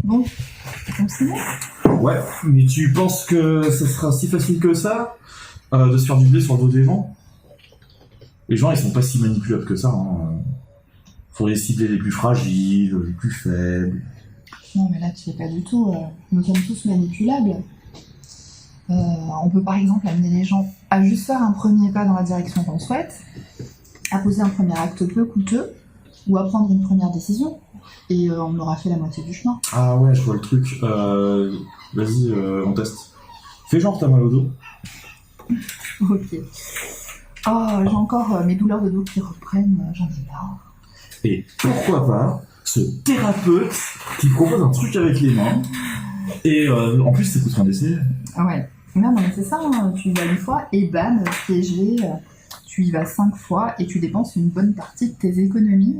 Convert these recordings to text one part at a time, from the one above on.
Bon, on s'y met. Ouais, mais tu penses que ça sera si facile que ça de se faire du blé sur le dos des gens? Les gens, ils sont pas si manipulables que ça. Faudrait cibler les plus fragiles, les plus faibles. Non, mais là, tu sais pas du tout. Nous sommes tous manipulables. On peut par exemple amener les gens à juste faire un premier pas dans la direction qu'on souhaite, à poser un premier acte peu coûteux, ou à prendre une première décision. Et on aura fait la moitié du chemin. Ah ouais, je vois le truc. Vas-y, on teste. Fais genre t'as mal au dos. Ok. Oh, j'ai encore mes douleurs de dos qui reprennent, j'en ai marre. Et pourquoi pas ce thérapeute qui propose un truc avec les mains. Et en plus, ça coûte un essai. Ah ouais. Non, mais c'est ça, hein. Tu y vas une fois et bam, piégé. Tu y vas 5 fois et tu dépenses une bonne partie de tes économies.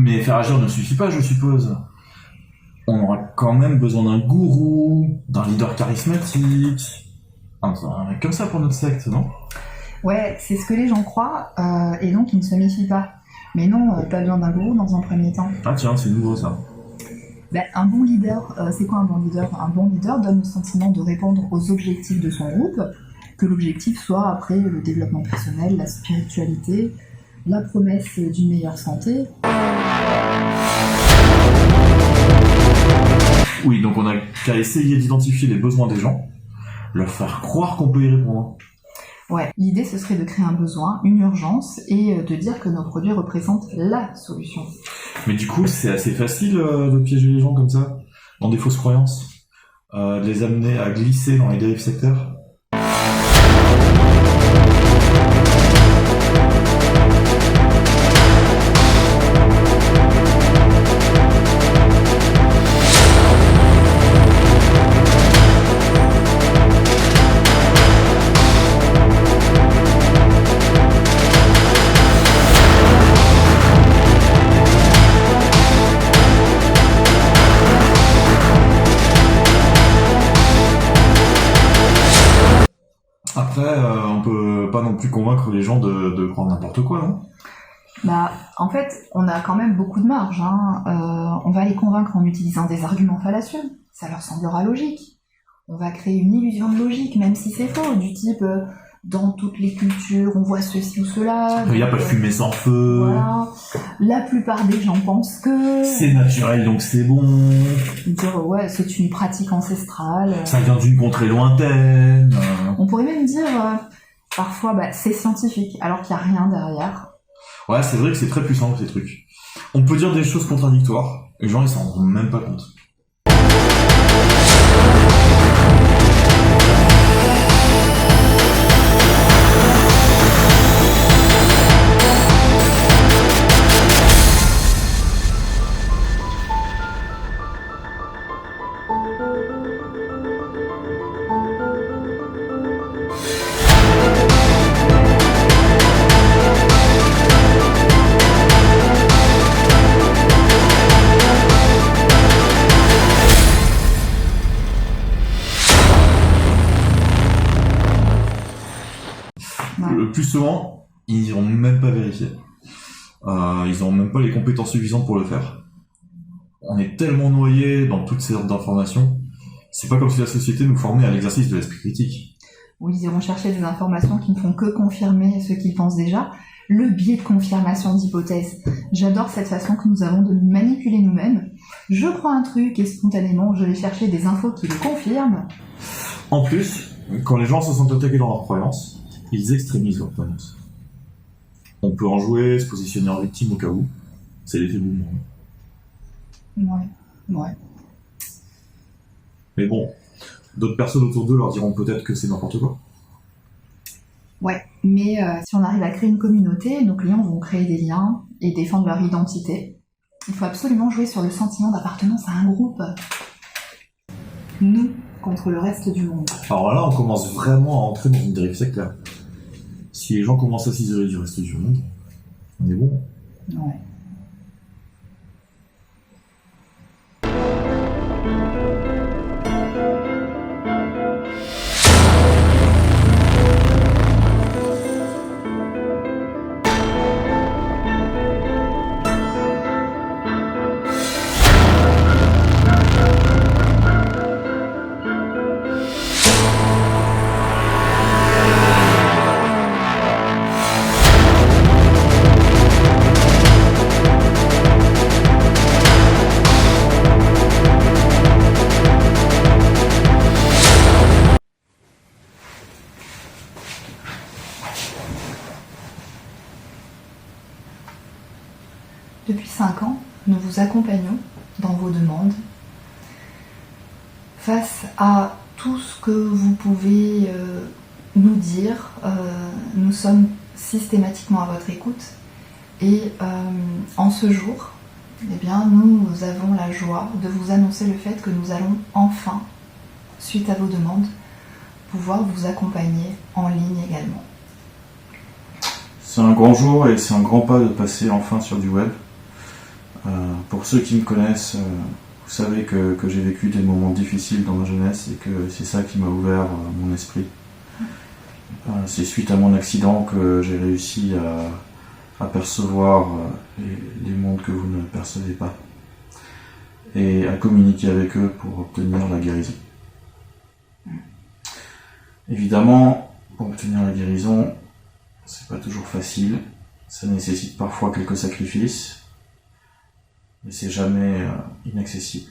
Mais faire agir ne suffit pas, je suppose. On aura quand même besoin d'un gourou, d'un leader charismatique. Un mec comme ça pour notre secte, non? Ouais, c'est ce que les gens croient, et donc ils ne se méfient pas. Mais non, t'as besoin d'un gourou dans un premier temps. Ah tiens, c'est nouveau ça. Ben, un bon leader, c'est quoi un bon leader? Un bon leader donne le sentiment de répondre aux objectifs de son groupe, que l'objectif soit après le développement personnel, la spiritualité, la promesse d'une meilleure santé. Oui, donc on a qu'à essayer d'identifier les besoins des gens, leur faire croire qu'on peut y répondre. Ouais, l'idée ce serait de créer un besoin, une urgence, et de dire que nos produits représentent la solution. Mais du coup, c'est assez facile de piéger les gens comme ça, dans des fausses croyances, de les amener à glisser dans les dérives sectaires. Après, on peut pas non plus convaincre les gens de croire n'importe quoi, non? Bah, en fait, on a quand même beaucoup de marge, hein. On va les convaincre en utilisant des arguments fallacieux. Ça leur semblera logique. On va créer une illusion de logique, même si c'est faux, du type dans toutes les cultures, on voit ceci ou cela. Il n'y a pas de fumée sans feu. Voilà. La plupart des gens pensent que... C'est naturel, donc c'est bon. Dire, ouais, c'est une pratique ancestrale. Ça vient d'une contrée lointaine. On pourrait même dire, parfois, bah, c'est scientifique, alors qu'il n'y a rien derrière. Ouais, c'est vrai que c'est très puissant, ces trucs. On peut dire des choses contradictoires, et les gens, ils s'en rendent même pas compte. Le plus souvent, ils n'iront même pas vérifier. Ils n'auront même pas les compétences suffisantes pour le faire. On est tellement noyé dans toutes ces sortes d'informations, c'est pas comme si la société nous formait à l'exercice de l'esprit critique. Où ils iront chercher des informations qui ne font que confirmer ce qu'ils pensent déjà, le biais de confirmation d'hypothèses. J'adore cette façon que nous avons de nous manipuler nous-mêmes. Je crois un truc et spontanément je vais chercher des infos qui le confirment. En plus, quand les gens se sentent attaqués dans leurs croyances, ils extrémisent leurs croyances. On peut en jouer, se positionner en victime au cas où. C'est l'effet boomerang. Ouais. Mais bon, d'autres personnes autour d'eux leur diront peut-être que c'est n'importe quoi. Ouais, mais si on arrive à créer une communauté, nos clients vont créer des liens et défendre leur identité. Il faut absolument jouer sur le sentiment d'appartenance à un groupe. nous contre le reste du monde. Alors là, on commence vraiment à entrer dans une dérive sectaire. Si les gens commencent à s'isoler du reste du monde, on est bon. Ouais. Depuis 5 ans, nous vous accompagnons dans vos demandes. Face à tout ce que vous pouvez nous dire, nous sommes systématiquement à votre écoute. Et en ce jour, eh bien, nous avons la joie de vous annoncer le fait que nous allons enfin, suite à vos demandes, pouvoir vous accompagner en ligne également. C'est un grand jour et c'est un grand pas de passer enfin sur du web. Pour ceux qui me connaissent, vous savez que j'ai vécu des moments difficiles dans ma jeunesse et que c'est ça qui m'a ouvert mon esprit. C'est suite à mon accident que j'ai réussi à percevoir les mondes que vous ne percevez pas et à communiquer avec eux pour obtenir la guérison. Évidemment, pour obtenir la guérison, c'est pas toujours facile, ça nécessite parfois quelques sacrifices, mais c'est jamais inaccessible.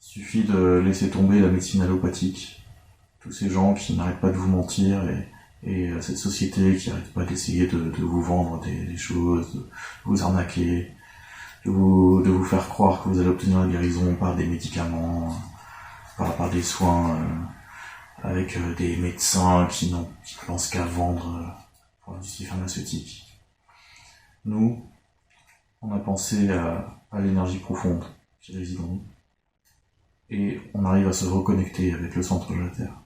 Il suffit de laisser tomber la médecine allopathique, tous ces gens qui n'arrêtent pas de vous mentir et cette société qui n'arrête pas d'essayer de vous vendre des choses, de vous arnaquer, de vous faire croire que vous allez obtenir la guérison par des médicaments, par des soins, avec des médecins qui ne pensent qu'à vendre pour l'industrie pharmaceutique. Nous, on a pensé à l'énergie profonde qui réside en nous. Et on arrive à se reconnecter avec le centre de la Terre.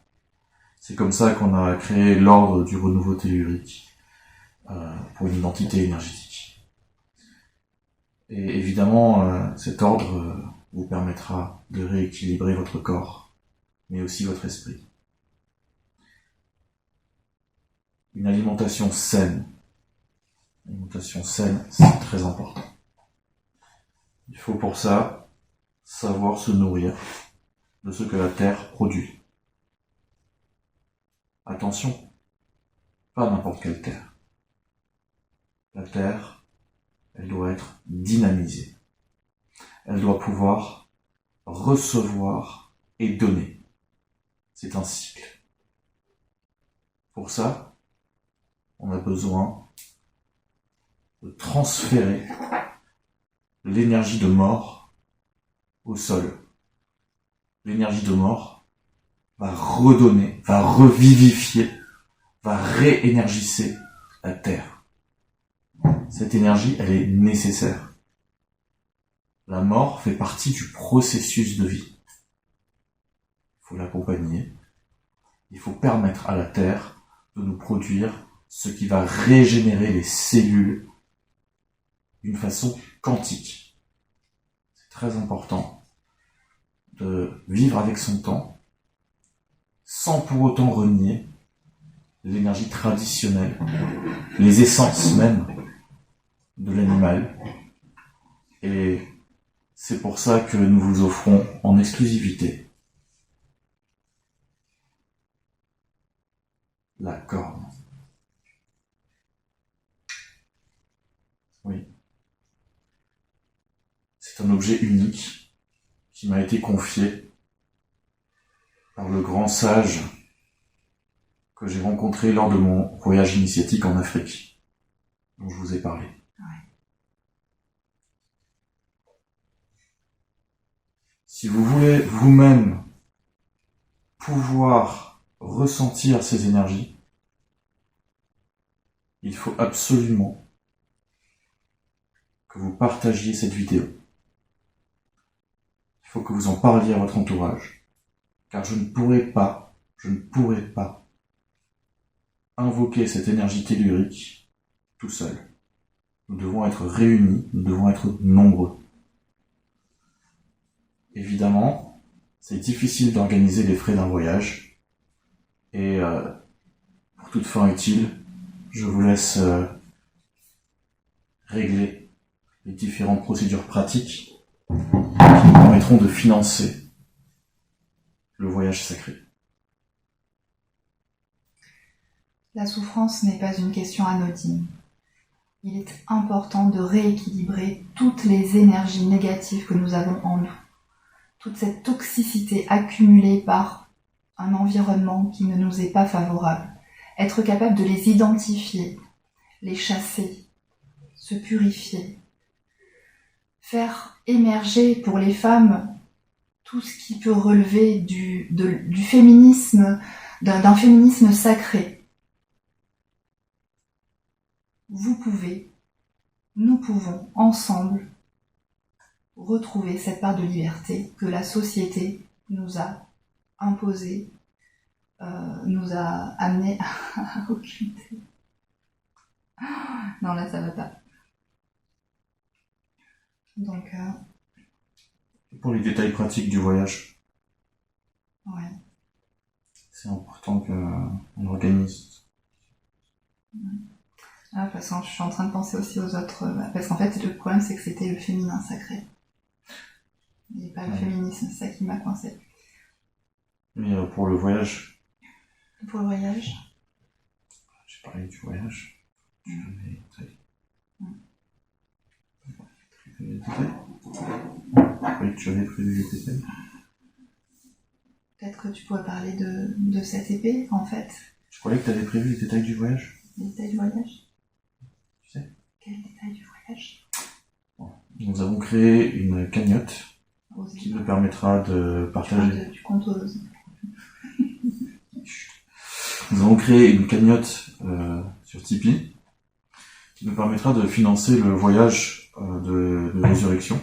C'est comme ça qu'on a créé l'ordre du renouveau tellurique pour une identité énergétique. Et évidemment, cet ordre vous permettra de rééquilibrer votre corps, mais aussi votre esprit. Une alimentation saine. L'alimentation saine, c'est très important. Il faut pour ça savoir se nourrir de ce que la Terre produit. Attention, pas n'importe quelle Terre. La Terre, elle doit être dynamisée. Elle doit pouvoir recevoir et donner. C'est un cycle. Pour ça, on a besoin de transférer l'énergie de mort au sol. L'énergie de mort va redonner, va revivifier, va réénergiser la Terre. Cette énergie, elle est nécessaire. La mort fait partie du processus de vie. Il faut l'accompagner. Il faut permettre à la Terre de nous produire ce qui va régénérer les cellules d'une façon quantique. C'est très important de vivre avec son temps sans pour autant renier l'énergie traditionnelle, les essences même de l'animal. Et c'est pour ça que nous vous offrons en exclusivité la corne. Oui. C'est un objet unique qui m'a été confié par le grand sage que j'ai rencontré lors de mon voyage initiatique en Afrique, dont je vous ai parlé. Ouais. Si vous voulez vous-même pouvoir ressentir ces énergies, il faut absolument que vous partagiez cette vidéo. Il faut que vous en parliez à votre entourage. car je ne pourrais pas invoquer cette énergie tellurique tout seul. Nous devons être réunis, nous devons être nombreux. Évidemment, c'est difficile d'organiser les frais d'un voyage, et pour toute fin utile, je vous laisse régler les différentes procédures pratiques qui nous permettront de financer le voyage sacré. La souffrance n'est pas une question anodine. Il est important de rééquilibrer toutes les énergies négatives que nous avons en nous. Toute cette toxicité accumulée par un environnement qui ne nous est pas favorable. Être capable de les identifier, les chasser, se purifier. Faire émerger pour les femmes tout ce qui peut relever du féminisme, d'un féminisme sacré. Vous pouvez, nous pouvons, ensemble, retrouver cette part de liberté que la société nous a imposée, nous a amené à occulter. Non, là, ça va pas. Donc, Pour les détails pratiques du voyage, ouais. c'est important qu'on organise. Ah, parce que je suis en train de penser aussi aux autres. Parce qu'en fait, le problème, c'est que c'était le féminin sacré. Et pas le féminisme, c'est ça qui m'a coincé. Mais pour le voyage, Pour le voyage, j'ai parlé du voyage. Tu veux les détails? Tu veux les détails? Oui, tu avais prévu les détails. peut-être que tu pourrais parler de cette épée, en fait. Je croyais que tu avais prévu les détails du voyage. Les détails du voyage. Tu sais? Quel détail du voyage? Nous avons créé une cagnotte Ose. qui nous permettra de partager. Tu comptes Ose. Nous avons créé une cagnotte sur Tipeee qui nous permettra de financer le voyage de résurrection